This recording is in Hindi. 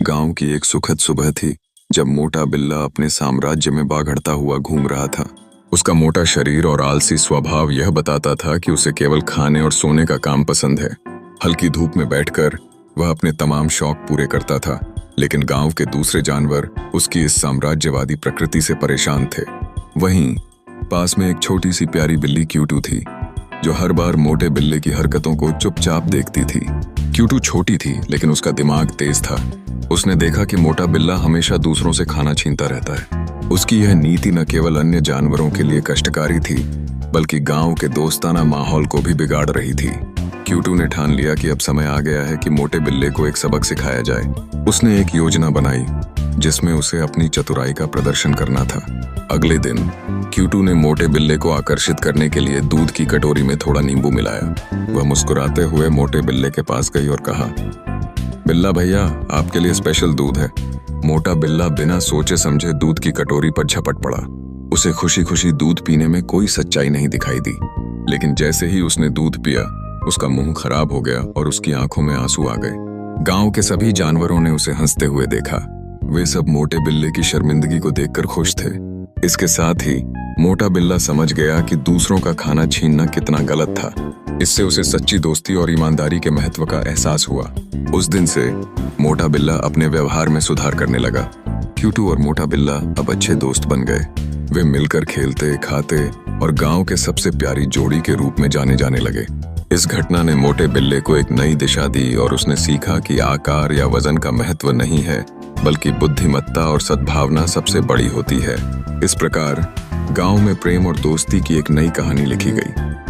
गांव की एक सुखद सुबह थी जब मोटा बिल्ला अपने साम्राज्य में बागड़ता हुआ घूम रहा था। उसका मोटा शरीर और आलसी स्वभाव यह बताता था कि उसे केवल खाने और सोने का काम पसंद है। हल्की धूप में बैठकर वह अपने तमाम शौक पूरे करता था, लेकिन गांव के दूसरे जानवर उसकी इस साम्राज्यवादी प्रकृति से परेशान थे। वहीं पास में एक छोटी सी प्यारी बिल्ली क्यूटू थी, जो हर बार मोटे बिल्ले की हरकतों को चुपचाप देखती थी। क्यूटू छोटी थी, लेकिन उसका दिमाग तेज था। उसने देखा कि मोटा बिल्ला हमेशा दूसरों से खाना छीनता रहता है। उसकी यह नीति न केवल अन्य जानवरों के लिए कष्टकारी थी, बल्कि गांव के दोस्ताना माहौल को भी बिगाड़ रही थी। क्यूटू ने ठान लिया कि अब समय आ गया है कि मोटे बिल्ले को एक सबक सिखाया जाए। उसने एक योजना बनाई जिसमें उसे अपनी चतुराई का प्रदर्शन करना था। अगले दिन क्यूटू ने मोटे बिल्ले को आकर्षित करने के लिए दूध की कटोरी में थोड़ा नींबू मिलाया। वह मुस्कुराते हुए मोटे बिल्ले के पास गई और कहा, बिल्ला भैया, आपके लिए स्पेशल दूध है। मोटा बिल्ला बिना सोचे समझे दूध की कटोरी पर झपट पड़ा। उसे खुशी खुशी दूध पीने में कोई सच्चाई नहीं दिखाई दी, लेकिन जैसे ही उसने दूध पिया, उसका मुंह खराब हो गया और उसकी आंखों में आंसू आ गए। गांव के सभी जानवरों ने उसे हंसते हुए देखा। वे सब मोटे बिल्ले की शर्मिंदगी को देखकर खुश थे। इसके साथ ही मोटा बिल्ला समझ गया कि दूसरों का खाना छीनना कितना गलत था। इससे उसे सच्ची दोस्ती और ईमानदारी के महत्व का एहसास हुआ। उस दिन से मोटा बिल्ला अपने व्यवहार में सुधार करने लगा। क्यूटू और मोटा बिल्ला अब अच्छे दोस्त बन गए। वे मिलकर खेलते, खाते और गांव के सबसे प्यारी जोड़ी के रूप में जाने जाने लगे। इस घटना ने मोटे बिल्ले को एक नई दिशा दी और उसने सीखा कि आकार या वजन का महत्व नहीं है, बल्कि बुद्धिमत्ता और सद्भावना सबसे बड़ी होती है। इस प्रकार गांव में प्रेम और दोस्ती की एक नई कहानी लिखी गई।